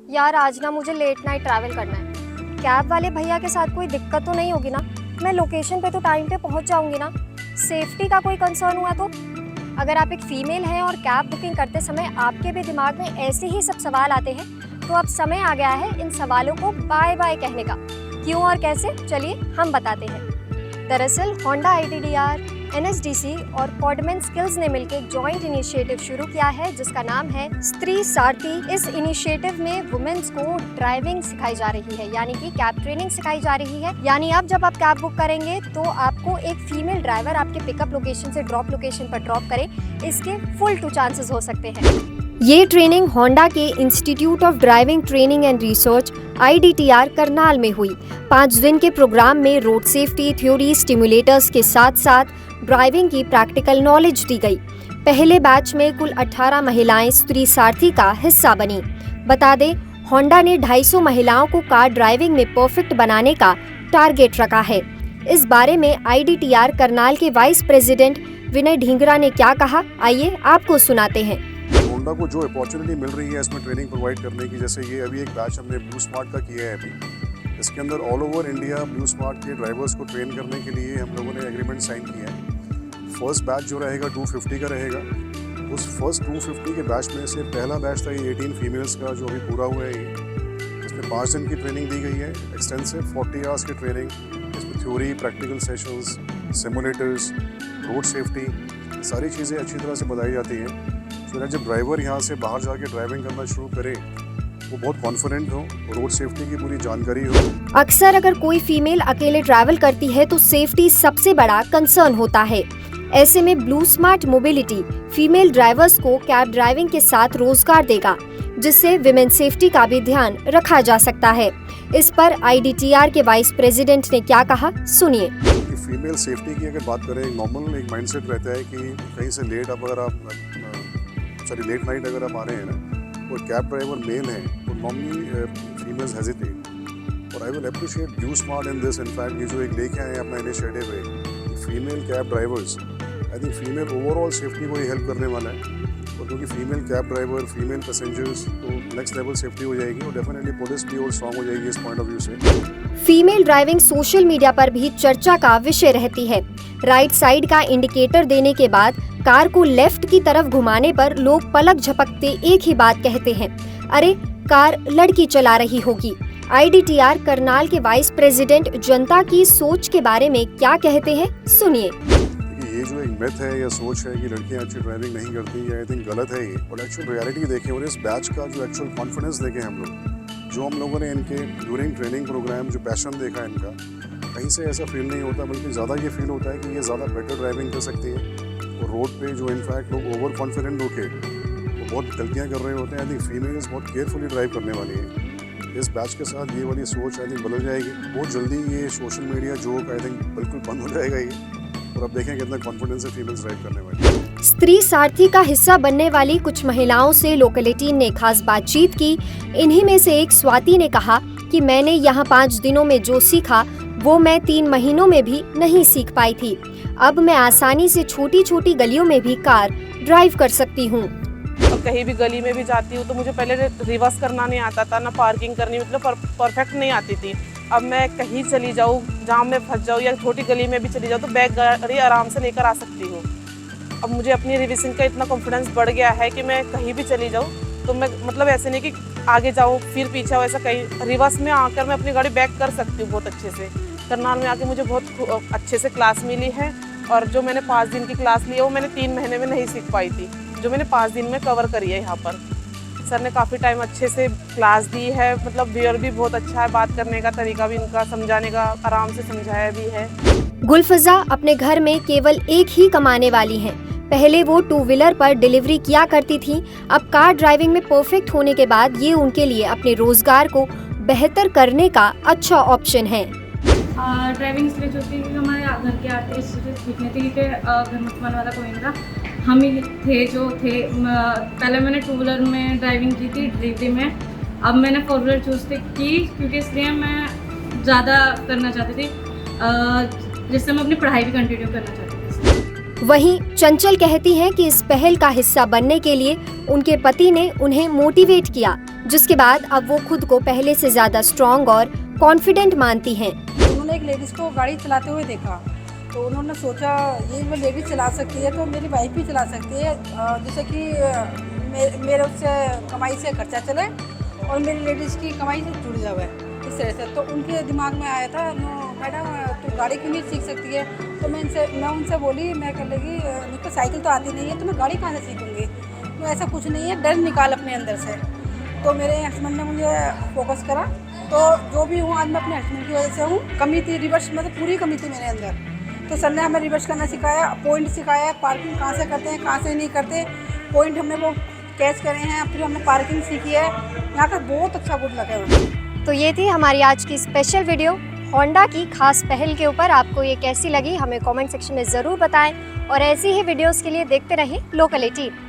यार आज ना मुझे लेट नाइट ट्रैवल करना है। कैब वाले भैया के साथ कोई दिक्कत तो नहीं होगी ना? मैं लोकेशन पे तो टाइम पे पहुंच जाऊंगी ना? सेफ्टी का कोई कंसर्न हुआ तो? अगर आप एक फीमेल हैं और कैब बुकिंग करते समय आपके भी दिमाग में ऐसे ही सब सवाल आते हैं तो अब समय आ गया है इन सवालों को बाय बाय कहने का। क्यों और कैसे, चलिए हम बताते हैं। दरअसल होंडा IDTR, NSDC और कॉडमैन स्किल्स ने मिलकर जॉइंट इनिशिएटिव शुरू किया है जिसका नाम है स्त्री सारथी। इस इनिशिएटिव में वुमेन्स को ड्राइविंग सिखाई जा रही है, यानी कि कैब ट्रेनिंग सिखाई जा रही है। यानी अब जब आप कैब बुक करेंगे तो आपको एक फीमेल ड्राइवर आपके पिकअप लोकेशन से ड्रॉप लोकेशन पर ड्रॉप करे, इसके फुल 2 चांसेस हो सकते हैं। ये ट्रेनिंग होंडा के institute of driving training and research IDTR Karnal में हुई। 5 दिन के प्रोग्राम में रोड सेफ्टी थ्योरी स्टिमुलेटर्स के साथ साथ ड्राइविंग की प्रैक्टिकल नॉलेज दी गई। पहले बैच में कुल 18 महिलाएं स्त्री सारथी का हिस्सा बनी। बता दें, होंडा ने 250 महिलाओं को कार ड्राइविंग में परफेक्ट बनाने का टारगेट रखा है। इस बारे में IDTR करनाल के वाइस प्रेसिडेंट विनय ढींगरा ने क्या कहा, आइए आपको सुनाते हैं। होंडा को जो अपॉर्चुनिटी मिल रही है इसमें ट्रेनिंग प्रोवाइड करने की, जैसे ये अभी एक बैच हमने ब्लू स्मार्ट का किया है अभी। इसके अंदर all over India blue smart के ड्राइवर्स को ट्रेन करने के लिए हम लोगों ने एग्रीमेंट साइन किया है। फर्स्ट बैच जो रहेगा 250 का रहेगा। उस फर्स्ट 250 के बैच में से पहला बैच था ये 18 फीमेल्स का जो अभी पूरा हुआ है ये। इसमें 5 दिन की ट्रेनिंग दी गई है, एक्सटेंसिव 40 आवर्स की ट्रेनिंग। इसमें theory, practical sessions, simulators, road safety, सारी चीज़ें अच्छी तरह से बताई जाती हैं। तो जब ड्राइवर यहाँ से बाहर जाके ड्राइविंग करना शुरू करे वो बहुत कॉन्फिडेंट हो, रोड सेफ्टी की पूरी जानकारी हो। अक्सर अगर कोई फीमेल अकेले ट्रैवल करती है तो सेफ्टी सबसे बड़ा कंसर्न होता है। ऐसे में blue smart mobility female drivers को कैब ड्राइविंग के साथ रोजगार देगा, जिससे विमेन सेफ्टी का भी ध्यान रखा जा सकता है। इस पर IDTR के वाइस प्रेसिडेंट ने क्या कहा, सुनिए। फीमेल सेफ्टी की अगर बात करें, नॉर्मल एक माइंडसेट रहता है कि कहीं से लेट लेट नाइट अगर आप आ रहे हैं ना और कैब ड्राइवर मेल है तो नॉर्मली फीमेल्स हेजिटेट। और I will appreciate Blu Smart in this. In fact ये जो एक लेके आए हैं अपना इनिशिएटिव है female cab drivers, I think female overall safety को ही हेल्प करने वाला है। और क्योंकि female cab driver, female passengers, तो नेक्स्ट लेवल सेफ्टी हो जाएगी और डेफिनेटली पुलिस भी और स्ट्रॉन्ग हो जाएगी इस पॉइंट ऑफ व्यू से। फीमेल ड्राइविंग सोशल मीडिया पर भी चर्चा का विषय रहती है। राइट साइड का इंडिकेटर देने के बाद कार को लेफ्ट की तरफ घुमाने पर लोग पलक झपकते एक ही बात कहते हैं, अरे कार लड़की चला रही होगी। IDTR करनाल के वाइस प्रेसिडेंट जनता की सोच के बारे में क्या कहते हैं, सुनिए। ये जो एक मिथ है या सोच है कि लड़कियां अच्छी ड्राइविंग नहीं करती, आई थिंक गलत है ये। और एक्चुअल रियलिटी देखें और इस बैच का जो एक्चुअल कॉन्फिडेंस देखें हम लोगों ने इनके ड्यूरिंग ट्रेनिंग प्रोग्राम जो पैशन देखा है इनका, कहीं से ऐसा फील नहीं होता, बल्कि ज़्यादा ये फील होता है कि ये ज़्यादा बेटर ड्राइविंग कर सकती है। और रोड पे जो इनफैक्ट लोग ओवर कॉन्फिडेंट होके वो बहुत गलतियाँ कर रहे होते हैं, आई थिंक फीमेल्स बहुत केयरफुली ड्राइव करने वाली है। इस बैच के साथ ये वाली सोच आई थिंक बदल जाएगी। बहुत जल्दी ये social media joke I think बिल्कुल बंद हो जाएगा ये, और अब देखें कितना कॉन्फिडेंस से फीमेल्स ड्राइव करने वाली। स्त्री सारथी का हिस्सा बनने वाली कुछ महिलाओं से लोकल 18 ने खास बातचीत की। इन्हीं में से एक स्वाति ने कहा कि मैंने यहाँ 5 दिनों में जो सीखा वो मैं 3 महीनों में भी नहीं सीख पाई थी। अब मैं आसानी से छोटी छोटी गलियों में भी कार ड्राइव कर सकती हूँ। और कहीं भी गली में भी जाती हूँ तो मुझे पहले रिवर्स करना नहीं आता था, ना पार्किंग करनी, मतलब परफेक्ट नहीं आती थी। अब मैं कहीं चली जाऊँ, जाम में फंस जाऊँ या छोटी गली में भी चली जाऊँ तो बैक गाड़ी आराम से लेकर आ सकती हूँ। अब मुझे अपनी रिवर्सिंग का इतना कॉन्फिडेंस बढ़ गया है कि मैं कहीं भी चली जाऊँ तो मैं, मतलब ऐसे नहीं कि आगे जाऊँ फिर पीछे, वैसा कहीं रिवर्स में आकर मैं अपनी गाड़ी बैक कर सकती हूँ बहुत अच्छे से। करनाल में आके मुझे बहुत अच्छे से क्लास मिली है और जो मैंने 5 दिन की क्लास ली है वो मैंने 3 महीने में नहीं सीख पाई थी, जो मैंने 5 दिन में कवर करी है। यहाँ पर सर ने काफ़ी टाइम अच्छे से क्लास दी है, मतलब बियर भी बहुत अच्छा है, बात करने का तरीका भी इनका, समझाने का आराम से समझाया भी है। गुलफजा अपने घर में केवल एक ही कमाने वाली हैं। पहले वो 2 व्हीलर पर डिलीवरी किया करती थी, अब कार ड्राइविंग में परफेक्ट होने के बाद ये उनके लिए अपने रोजगार को बेहतर करने का अच्छा ऑप्शन है। ड्राइविंग इसलिए होती है कि हमारे घर के आर्टिस्ट ठीक नहीं थे, क्योंकि घर में कमाने वाला कोई नहीं था, हम ही थे जो थे। पहले मैंने 2 व्हीलर में ड्राइविंग की थी डिलीवरी में, अब मैंने 4 व्हीलर चूज़ की क्योंकि इसलिए मैं ज़्यादा करना चाहती थी, जिससे मैं अपनी पढ़ाई भी कंटिन्यू करना चाहती थी। वहीं चंचल कहती हैं कि इस पहल का हिस्सा बनने के लिए उनके पति ने उन्हें मोटिवेट किया। जिसके बाद अब वो खुद को पहले से ज़्यादा स्ट्रॉन्ग और कॉन्फिडेंट मानती हैं। उन्होंने एक लेडीज़ को गाड़ी चलाते हुए देखा, तो उन्होंने सोचा ये वो लेडीज़ चला सकती है तो मेरी वाइफ भी चला सकती है, जिससे कि मेरे उससे कमाई से खर्चा चले और मेरी लेडीज़ की कमाई से जुड़ जावे इस तरह से। तो उनके दिमाग में आया था, मैडम तू गाड़ी क्यों नहीं सीख सकती है? तो मैं उनसे बोली, मैं कह लगी मुझको साइकिल तो आती नहीं है तो मैं गाड़ी कहाँ से सीखूँगी? तो ऐसा कुछ नहीं है, डर निकाल अपने अंदर से। तो मेरे हस्बैंड ने मुझे फोकस करा, तो जो भी हूँ आज मैं अपने हस्बैंड की वजह से हूँ। कमी थी रिवर्स, मतलब पूरी कमी थी मेरे अंदर, तो सर ने हमें रिवर्स करना सिखाया, पॉइंट सिखाया, पार्किंग कहाँ से करते हैं कहाँ से नहीं करते, पॉइंट हमने वो कैच करे हैं, फिर हमने पार्किंग सीखी है। यहाँ का बहुत अच्छा गुड लगा है। तो ये थी हमारी आज की स्पेशल वीडियो होंडा की खास पहल के ऊपर। आपको ये कैसी लगी हमें कमेंट सेक्शन में ज़रूर बताएं और ऐसी ही वीडियोस के लिए देखते रहें लोकल 18।